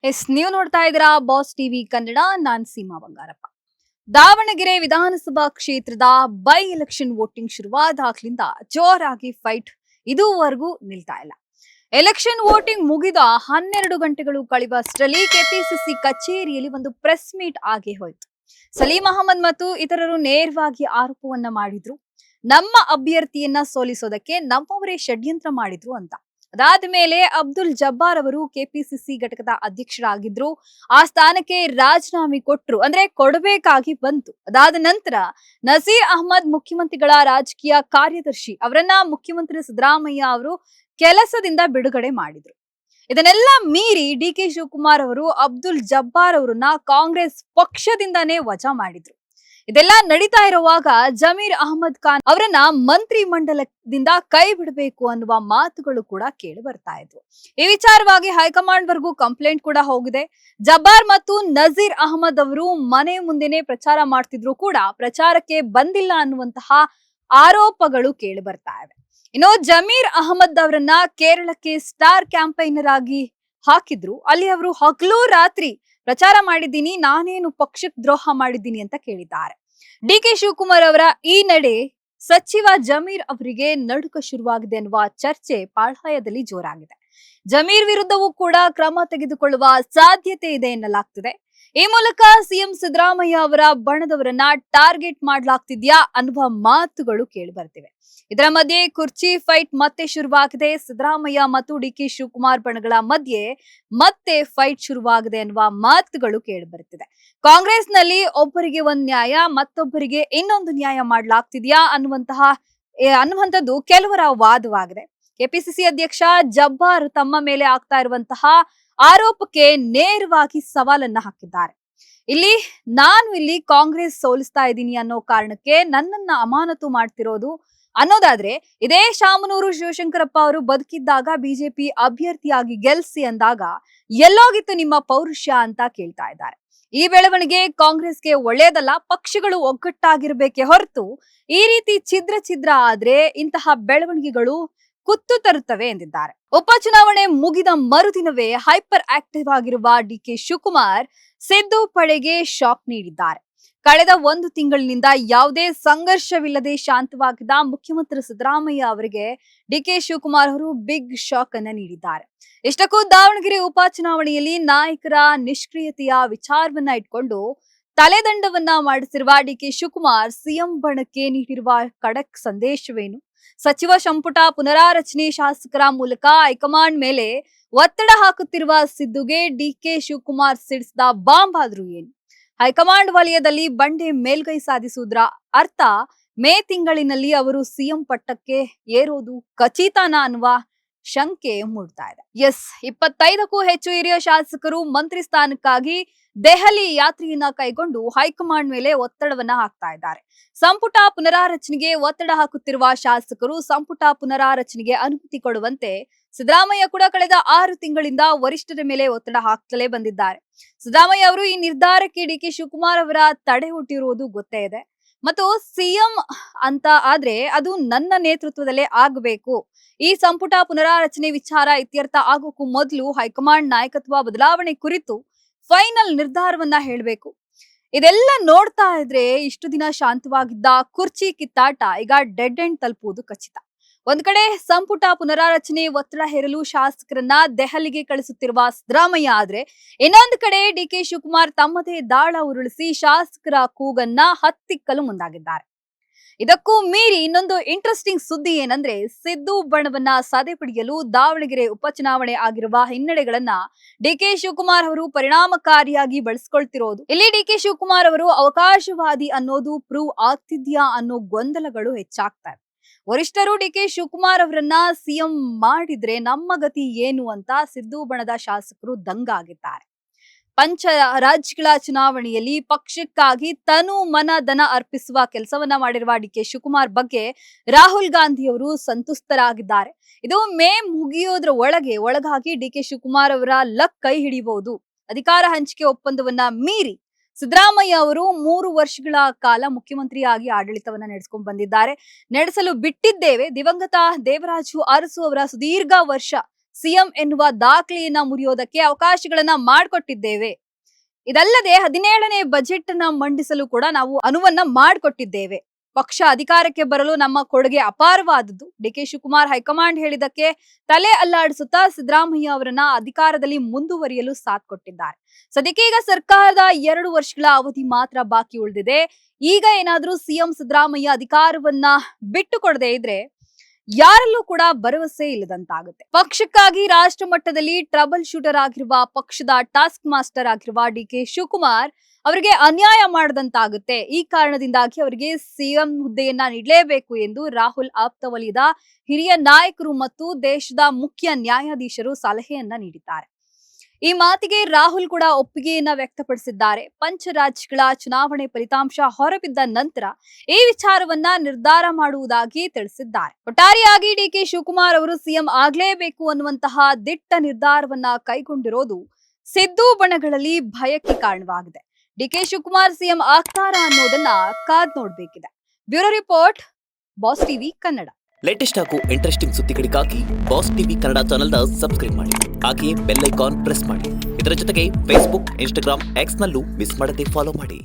ನೀವು ನೋಡ್ತಾ ಇದ್ದೀರಾ ಬಾಸ್ ಟಿವಿ ಕನ್ನಡ. ನಾನ್ ಸೀಮಾ ಬಂಗಾರಪ್ಪ. ದಾವಣಗೆರೆ ವಿಧಾನಸಭಾ ಕ್ಷೇತ್ರದ ಬೈ ಎಲೆಕ್ಷನ್ ವೋಟಿಂಗ್ ಶುರುವಾದಾಗ್ಲಿಂದ ಜೋರಾಗಿ ಫೈಟ್ ಇದುವರೆಗೂ ನಿಲ್ತಾ ಇಲ್ಲ. ಎಲೆಕ್ಷನ್ ವೋಟಿಂಗ್ ಮುಗಿದ 12 ಗಂಟೆಗಳು ಕಳೆಯುವಷ್ಟರಲ್ಲಿ ಕೆಪಿಸಿಸಿ ಕಚೇರಿಯಲ್ಲಿ ಒಂದು ಪ್ರೆಸ್ ಮೀಟ್ ಆಗಿ ಹೋಯಿತು. ಸಲೀಂ ಅಹಮದ್ ಮತ್ತು ಇತರರು ನೇರವಾಗಿ ಆರೋಪವನ್ನ ಮಾಡಿದ್ರು, ನಮ್ಮ ಅಭ್ಯರ್ಥಿಯನ್ನ ಸೋಲಿಸೋದಕ್ಕೆ ನಮ್ಮವರೇ ಷಡ್ಯಂತ್ರ ಮಾಡಿದ್ರು ಅಂತ. ಅದಾದ ಮೇಲೆ ಅಬ್ದುಲ್ ಜಬ್ಬಾರ್ ಅವರು ಕೆಪಿಸಿಸಿ ಘಟಕದ ಅಧ್ಯಕ್ಷರಾಗಿದ್ರು. ಆ ಸ್ಥಾನಕ್ಕೆ ರಾಜೀನಾಮೆ ಕೊಟ್ರು, ಅಂದ್ರೆ ಕೊಡಬೇಕಾಗಿ ಬಂತು. ಅದಾದ ನಂತರ ನಜೀರ್ ಅಹಮದ್ ಮುಖ್ಯಮಂತ್ರಿಗಳ ರಾಜಕೀಯ ಕಾರ್ಯದರ್ಶಿ ಅವರನ್ನ ಮುಖ್ಯಮಂತ್ರಿ ಸಿದ್ದರಾಮಯ್ಯ ಅವರು ಕೆಲಸದಿಂದ ಬಿಡುಗಡೆ ಮಾಡಿದ್ರು. ಇದನ್ನೆಲ್ಲ ಮೀರಿ ಡಿಕೆ ಶಿವಕುಮಾರ್ ಅವರು ಅಬ್ದುಲ್ ಜಬ್ಬಾರ್ ಅವರನ್ನ ಕಾಂಗ್ರೆಸ್ ಪಕ್ಷದಿಂದಾನೇ ವಜಾ ಮಾಡಿದ್ರು. ಇದೆಲ್ಲ ನಡೀತಾ ಇರುವಾಗ ಜಮೀರ್ ಅಹಮದ್ ಖಾನ್ ಅವರನ್ನ ಮಂತ್ರಿ ಮಂಡಲದಿಂದ ಕೈ ಬಿಡಬೇಕು ಅನ್ನುವ ಮಾತುಗಳು ಕೂಡ ಕೇಳಿ ಬರ್ತಾ ಇದ್ವು. ಈ ವಿಚಾರವಾಗಿ ಹೈಕಮಾಂಡ್ ವರೆಗೂ ಕಂಪ್ಲೇಂಟ್ ಕೂಡ ಹೋಗಿದೆ. ಜಬ್ಬಾರ್ ಮತ್ತು ನಜೀರ್ ಅಹಮದ್ ಅವರು ಮನೆ ಮುಂದೆನೆ ಪ್ರಚಾರ ಮಾಡ್ತಿದ್ರು ಕೂಡ ಪ್ರಚಾರಕ್ಕೆ ಬಂದಿಲ್ಲ ಅನ್ನುವಂತಹ ಆರೋಪಗಳು ಕೇಳಿ ಬರ್ತಾ ಇವೆ. ಇನ್ನು ಜಮೀರ್ ಅಹಮದ್ ಅವರನ್ನ ಕೇರಳಕ್ಕೆ ಸ್ಟಾರ್ ಕ್ಯಾಂಪೈನರ್ ಆಗಿ ಹಾಕಿದ್ರು. ಅಲ್ಲಿ ಅವರು ಹಗಲು ರಾತ್ರಿ ಪ್ರಚಾರ ಮಾಡಿದ್ದೀನಿ, ನಾನೇನು ಪಕ್ಷಕ್ಕೆ ದ್ರೋಹ ಮಾಡಿದ್ದೀನಿ ಅಂತ ಕೇಳಿದ್ದಾರೆ. ಡಿಕೆ ಶಿವಕುಮಾರ್ ಅವರ ಈ ನಡೆ ಸಚಿವ ಜಮೀರ್ ಅವರಿಗೆ ನಡುಕ ಶುರುವಾಗಿದೆ ಅನ್ನುವ ಚರ್ಚೆ ಪಾಳ್ಯದಲ್ಲಿ ಜೋರಾಗಿದೆ. ಜಮೀರ್ ವಿರುದ್ಧವೂ ಕೂಡ ಕ್ರಮ ತೆಗೆದುಕೊಳ್ಳುವ ಸಾಧ್ಯತೆ ಇದೆ ಎನ್ನಲಾಗ್ತಿದೆ. ಈ ಮೂಲಕ ಸಿಎಂ ಸಿದ್ದರಾಮಯ್ಯ ಅವರ ಬಣದವರನ್ನ ಟಾರ್ಗೆಟ್ ಮಾಡಲಾಗ್ತಿದ್ಯಾ ಅನ್ನುವ ಮಾತುಗಳು ಕೇಳಿ ಬರ್ತಿವೆ. ಇದರ ಮಧ್ಯೆ ಕುರ್ಚಿ ಫೈಟ್ ಮತ್ತೆ ಶುರುವಾಗಿದೆ. ಸಿದ್ದರಾಮಯ್ಯ ಮತ್ತು ಡಿಕೆ ಶಿವಕುಮಾರ್ ಬಣಗಳ ಮಧ್ಯೆ ಮತ್ತೆ ಫೈಟ್ ಶುರುವಾಗಿದೆ ಅನ್ನುವ ಮಾತುಗಳು ಕೇಳಿ ಬರ್ತಿದೆ. ಕಾಂಗ್ರೆಸ್ನಲ್ಲಿ ಒಬ್ಬರಿಗೆ ಒಂದ್ ನ್ಯಾಯ, ಮತ್ತೊಬ್ಬರಿಗೆ ಇನ್ನೊಂದು ನ್ಯಾಯ ಮಾಡ್ಲಾಗ್ತಿದ್ಯಾ ಅನ್ನುವಂಥದ್ದು ಕೆಲವರ ವಾದವಾಗಿದೆ. ಕೆಪಿಸಿಸಿ ಅಧ್ಯಕ್ಷ ಜಬ್ಬಾರ್ ತಮ್ಮ ಮೇಲೆ ಆಗ್ತಾ ಇರುವಂತಹ ಆರೋಪಕ್ಕೆ ನೇರವಾಗಿ ಸವಾಲನ್ನ ಹಾಕಿದ್ದಾರೆ. ನಾನು ಇಲ್ಲಿ ಕಾಂಗ್ರೆಸ್ ಸೋಲಿಸ್ತಾ ಇದ್ದೀನಿ ಅನ್ನೋ ಕಾರಣಕ್ಕೆ ನನ್ನನ್ನ ಅಮಾನತು ಮಾಡ್ತಿರೋದು ಅನ್ನೋದಾದ್ರೆ, ಇದೇ ಶಾಮನೂರು ಶಿವಶಂಕರಪ್ಪ ಅವರು ಬದುಕಿದ್ದಾಗ ಬಿಜೆಪಿ ಅಭ್ಯರ್ಥಿಯಾಗಿ ಗೆಲ್ಸಿ ಅಂದಾಗ ಎಲ್ಲೋಗಿತ್ತು ನಿಮ್ಮ ಪೌರುಷ ಅಂತ ಕೇಳ್ತಾ ಇದ್ದಾರೆ. ಈ ಬೆಳವಣಿಗೆ ಕಾಂಗ್ರೆಸ್ಗೆ ಒಳ್ಳೇದಲ್ಲ. ಪಕ್ಷಗಳು ಒಗ್ಗಟ್ಟಾಗಿರ್ಬೇಕೆ ಹೊರತು ಈ ರೀತಿ ಛಿದ್ರ ಆದ್ರೆ ಇಂತಹ ಬೆಳವಣಿಗೆಗಳು ಕುತ್ತು ತರುತ್ತವೆ ಎಂದಿದ್ದಾರೆ. ಉಪಚುನಾವಣೆ ಮುಗಿದ ಮರುದಿನವೇ ಹೈಪರ್ ಆಕ್ಟಿವ್ ಆಗಿರುವ ಡಿಕೆ ಶಿವಕುಮಾರ್ ಸಿದ್ದು ಪಡೆಗೆ ಶಾಕ್ ನೀಡಿದ್ದಾರೆ. ಕಳೆದ 1 ತಿಂಗಳಿನಿಂದ ಯಾವುದೇ ಸಂಘರ್ಷವಿಲ್ಲದೆ ಶಾಂತವಾಗಿದ್ದ ಮುಖ್ಯಮಂತ್ರಿ ಸಿದ್ದರಾಮಯ್ಯ ಅವರಿಗೆ ಡಿಕೆ ಶಿವಕುಮಾರ್ ಅವರು ಬಿಗ್ ಶಾಕ್ ಅನ್ನ ನೀಡಿದ್ದಾರೆ. ಇಷ್ಟಕ್ಕೂ ದಾವಣಗೆರೆ ಉಪಚುನಾವಣೆಯಲ್ಲಿ ನಾಯಕರ ನಿಷ್ಕ್ರಿಯತೆಯ ವಿಚಾರವನ್ನ ಇಟ್ಕೊಂಡು ತಲೆದಂಡವನ್ನ ಮಾಡಿಸಿರುವ ಡಿಕೆ ಶಿವಕುಮಾರ್ ಸಿಎಂ ಬಣಕ್ಕೆ ನೀಡಿರುವ ಖಡಕ್ ಸಂದೇಶವೇನು? ಸಚಿವ ಸಂಪುಟ ಪುನರಾರಚನೆ ಶಾಸಕರ ಮೂಲಕ ಹೈಕಮಾಂಡ್ ಮೇಲೆ ಒತ್ತಡ ಹಾಕುತ್ತಿರುವ ಸಿದ್ದುಗೆ ಡಿಕೆ ಶಿವಕುಮಾರ್ ಸಿಡಿಸಿದ ಬಾಂಬ್ ಆದ್ರೂ ಏನು? ಹೈಕಮಾಂಡ್ ವಲಯದಲ್ಲಿ ಬಂಡೆ ಮೇಲ್ಗೈ ಸಾಧಿಸುವುದರ ಅರ್ಥ ಮೇ ತಿಂಗಳಿನಲ್ಲಿ ಅವರು ಸಿಎಂ ಪಟ್ಟಕ್ಕೆ ಏರೋದು ಖಚಿತನ ಅನ್ನುವ ಶಂಕೆ ಮೂಡ್ತಾ ಇದೆ. 25ಕ್ಕೂ ಹೆಚ್ಚು ಹಿರಿಯ ಶಾಸಕರು ಮಂತ್ರಿ ಸ್ಥಾನಕ್ಕಾಗಿ ದೆಹಲಿ ಯಾತ್ರೆಯನ್ನ ಕೈಗೊಂಡು ಹೈಕಮಾಂಡ್ ಮೇಲೆ ಒತ್ತಡವನ್ನ ಹಾಕ್ತಾ ಇದ್ದಾರೆ. ಸಂಪುಟ ಪುನರಾರಚನೆಗೆ ಒತ್ತಡ ಹಾಕುತ್ತಿರುವ ಶಾಸಕರು ಸಂಪುಟ ಪುನರಾರಚನೆಗೆ ಅನುಮತಿ ಕೊಡುವಂತೆ ಸಿದ್ದರಾಮಯ್ಯ ಕೂಡ ಕಳೆದ 6 ತಿಂಗಳಿಂದ ವರಿಷ್ಠರ ಮೇಲೆ ಒತ್ತಡ ಹಾಕ್ತಲೇ ಬಂದಿದ್ದಾರೆ. ಸಿದ್ದರಾಮಯ್ಯ ಅವರು ಈ ನಿರ್ಧಾರಕ್ಕೆ ಡಿಕೆ ಶಿವಕುಮಾರ್ ಅವರ ತಡೆ ಹುಟ್ಟಿರುವುದು ಗೊತ್ತೇ ಇದೆ. ಮತ್ತು ಸಿಎಂ ಅಂತ ಆದ್ರೆ ಅದು ನನ್ನ ನೇತೃತ್ವದಲ್ಲೇ ಆಗಬೇಕು. ಈ ಸಂಪುಟ ಪುನರಾರಚನೆ ವಿಚಾರ ಇತ್ಯರ್ಥ ಆಗೋಕ್ಕೂ ಮೊದಲು ಹೈಕಮಾಂಡ್ ನಾಯಕತ್ವ ಬದಲಾವಣೆ ಕುರಿತು ಫೈನಲ್ ನಿರ್ಧಾರವನ್ನ ಹೇಳಬೇಕು. ಇದೆಲ್ಲ ನೋಡ್ತಾ ಇದ್ರೆ ಇಷ್ಟು ದಿನ ಶಾಂತವಾಗಿದ್ದ ಕುರ್ಚಿ ಕಿತ್ತಾಟ ಈಗ ಡೆಡ್ ಎಂಡ್ ತಲುಪುವುದು ಖಚಿತ. ಒಂದ್ ಕಡೆ ಸಂಪುಟ ಪುನರಾರಚನೆ ಒತ್ತಡ ಹೇರಲು ಶಾಸಕರನ್ನ ದೆಹಲಿಗೆ ಕಳಿಸುತ್ತಿರುವ ಸಿದ್ದರಾಮಯ್ಯ ಆದ್ರೆ, ಇನ್ನೊಂದು ಕಡೆ ಡಿಕೆ ಶಿವಕುಮಾರ್ ತಮ್ಮದೇ ದಾಳ ಉರುಳಿಸಿ ಶಾಸಕರ ಕೂಗನ್ನ ಹತ್ತಿಕ್ಕಲು ಮುಂದಾಗಿದ್ದಾರೆ. ಇದಕ್ಕೂ ಮೀರಿ ಇನ್ನೊಂದು ಇಂಟ್ರೆಸ್ಟಿಂಗ್ ಸುದ್ದಿ ಏನಂದ್ರೆ, ಸಿದ್ದು ಬಣವನ್ನ ಸದೆಪಡಿಯಲು ದಾವಣಗೆರೆ ಉಪಚುನಾವಣೆ ಆಗಿರುವ ಹಿನ್ನಡೆಗಳನ್ನ ಡಿಕೆ ಶಿವಕುಮಾರ್ ಅವರು ಪರಿಣಾಮಕಾರಿಯಾಗಿ ಬಳಸಿಕೊಳ್ತಿರೋದು. ಇಲ್ಲಿ ಡಿಕೆ ಶಿವಕುಮಾರ್ ಅವರು ಅವಕಾಶವಾದಿ ಅನ್ನೋದು ಪ್ರೂವ್ ಆಗ್ತಿದ್ಯಾ ಅನ್ನೋ ಗೊಂದಲಗಳು ಹೆಚ್ಚಾಗ್ತಾ ಇದೆ. ವರಿಷ್ಠರು ಡಿಕೆ ಶಿವಕುಮಾರ್ ಅವರನ್ನ ಸಿಎಂ ಮಾಡಿದ್ರೆ ನಮ್ಮ ಗತಿ ಏನು ಅಂತ ಸಿದ್ದು ಬಣದ ಶಾಸಕರು ದಂಗಾಗಿದ್ದಾರೆ. ಪಂಚ ರಾಜ್ಯಗಳ ಚುನಾವಣೆಯಲ್ಲಿ ಪಕ್ಷಕ್ಕಾಗಿ ತನು ಮನ ಧನ ಅರ್ಪಿಸುವ ಕೆಲಸವನ್ನ ಮಾಡಿರುವ ಡಿಕೆ ಶಿವಕುಮಾರ್ ಬಗ್ಗೆ ರಾಹುಲ್ ಗಾಂಧಿ ಅವರು ಸಂತುಷ್ಟರಾಗಿದ್ದಾರೆ. ಇದು ಮೇ ಮುಗಿಯೋದ್ರ ಒಳಗಾಗಿ ಡಿಕೆ ಶಿವಕುಮಾರ್ ಅವರ ಲಕ್ ಕೈ ಹಿಡಿಯಬಹುದು. ಅಧಿಕಾರ ಹಂಚಿಕೆ ಒಪ್ಪಂದವನ್ನ ಮೀರಿ ಸಿದ್ದರಾಮಯ್ಯ ಅವರು 3 ವರ್ಷಗಳ ಕಾಲ ಮುಖ್ಯಮಂತ್ರಿಯಾಗಿ ಆಡಳಿತವನ್ನ ನಡೆಸಲು ಬಿಟ್ಟಿದ್ದೇವೆ. ದಿವಂಗತ ದೇವರಾಜು ಅರಸು ಅವರ ಸುದೀರ್ಘ ವರ್ಷ ಸಿಎಂ ಎನ್ನುವ ದಾಖಲೆಯನ್ನ ಮುರಿಯೋದಕ್ಕೆ ಅವಕಾಶಗಳನ್ನ ಮಾಡಿಕೊಟ್ಟಿದ್ದೇವೆ. ಇದಲ್ಲದೆ 17ನೇ ಬಜೆಟ್ ಅನ್ನ ಮಂಡಿಸಲು ಕೂಡ ನಾವು ಅನುವನ್ನ ಮಾಡಿಕೊಟ್ಟಿದ್ದೇವೆ. ಪಕ್ಷ ಅಧಿಕಾರಕ್ಕೆ ಬರಲು ನಮ್ಮ ಕೊಡುಗೆ ಅಪಾರವಾದದ್ದು. ಡಿಕೆ ಶಿವಕುಮಾರ್ ಹೈಕಮಾಂಡ್ ಹೇಳಿದಕ್ಕೆ ತಲೆ ಅಲ್ಲಾಡಿಸುತ್ತಾ ಸಿದ್ದರಾಮಯ್ಯ ಅವರನ್ನ ಅಧಿಕಾರದಲ್ಲಿ ಮುಂದುವರಿಯಲು ಸಾಥ್ ಕೊಟ್ಟಿದ್ದಾರೆ. ಸದ್ಯಕ್ಕೆ ಈಗ ಸರ್ಕಾರದ 2 ವರ್ಷಗಳ ಅವಧಿ ಮಾತ್ರ ಬಾಕಿ ಉಳಿದಿದೆ. ಈಗ ಏನಾದ್ರೂ ಸಿಎಂ ಸಿದ್ದರಾಮಯ್ಯ ಅಧಿಕಾರವನ್ನ ಬಿಟ್ಟು ಕೊಡದೇ ಇದ್ರೆ ಯಾರಲ್ಲೂ ಕೂಡ ಭರವಸೆ ಇಲ್ಲದಂತಾಗುತ್ತೆ. ಪಕ್ಷಕ್ಕಾಗಿ ರಾಷ್ಟ್ರ ಮಟ್ಟದಲ್ಲಿ ಟ್ರಬಲ್ ಶೂಟರ್ ಆಗಿರುವ, ಪಕ್ಷದ ಟಾಸ್ಕ್ ಮಾಸ್ಟರ್ ಆಗಿರುವ ಡಿಕೆ ಶಿವಕುಮಾರ್ ಅವರಿಗೆ ಅನ್ಯಾಯ ಮಾಡದಂತಾಗುತ್ತೆ. ಈ ಕಾರಣದಿಂದಾಗಿ ಅವರಿಗೆ ಸಿಎಂ ಹುದ್ದೆಯನ್ನ ನೀಡಲೇಬೇಕು ಎಂದು ರಾಹುಲ್ ಆಪ್ತ ವಲಯದ ಹಿರಿಯ ನಾಯಕರು ಮತ್ತು ದೇಶದ ಮುಖ್ಯ ನ್ಯಾಯಾಧೀಶರು ಸಲಹೆಯನ್ನ ನೀಡಿದ್ದಾರೆ. ಈ ಮಾತಿಗೆ ರಾಹುಲ್ ಕೂಡ ಒಪ್ಪಿಗೆಯನ್ನ ವ್ಯಕ್ತಪಡಿಸಿದ್ದಾರೆ. ಪಂಚರಾಜ್ಯಗಳ ಚುನಾವಣೆ ಫಲಿತಾಂಶ ಹೊರಬಿದ್ದ ನಂತರ ಈ ವಿಚಾರವನ್ನ ನಿರ್ಧಾರ ಮಾಡುವುದಾಗಿ ತಿಳಿಸಿದ್ದಾರೆ. ಒಟ್ಟಾರೆಯಾಗಿ ಡಿಕೆ ಶಿವಕುಮಾರ್ ಅವರು ಸಿಎಂ ಆಗ್ಲೇಬೇಕು ಅನ್ನುವಂತಹ ದಿಟ್ಟ ನಿರ್ಧಾರವನ್ನ ಕೈಗೊಂಡಿರೋದು ಸಿದ್ದು ಬಣಗಳಲ್ಲಿ ಭಯಕ್ಕೆ ಕಾರಣವಾಗಿದೆ. ಡಿಕೆ ಶಿವಕುಮಾರ್ ಸಿಎಂ ಆಗ್ತಾರಾ ಅನ್ನೋದನ್ನ ಕಾದ್ ನೋಡ್ಬೇಕಿದೆ. Bureau report, Boss TV Kannada. Latest ಹಾಗೂ ಇಂಟ್ರೆಸ್ಟಿಂಗ್ ಸುದ್ದಿಗಳಿಗಾಗಿ ಬಾಸ್ ಟಿವಿ ಕನ್ನಡ ಚಾನೆಲ್ನ ಸಬ್ಸ್ಕ್ರೈಬ್ ಮಾಡಿ. ಹಾಗೆಯೇ ಬೆಲ್ ಐಕಾನ್ ಪ್ರೆಸ್ ಮಾಡಿ. ಇದರ ಜೊತೆಗೆ ಫೇಸ್ಬುಕ್, ಇನ್ಸ್ಟಾಗ್ರಾಮ್, ಎಕ್ಸ್ ನಲ್ಲೂ ಮಿಸ್ ಮಾಡದೆ ಫಾಲೋ ಮಾಡಿ.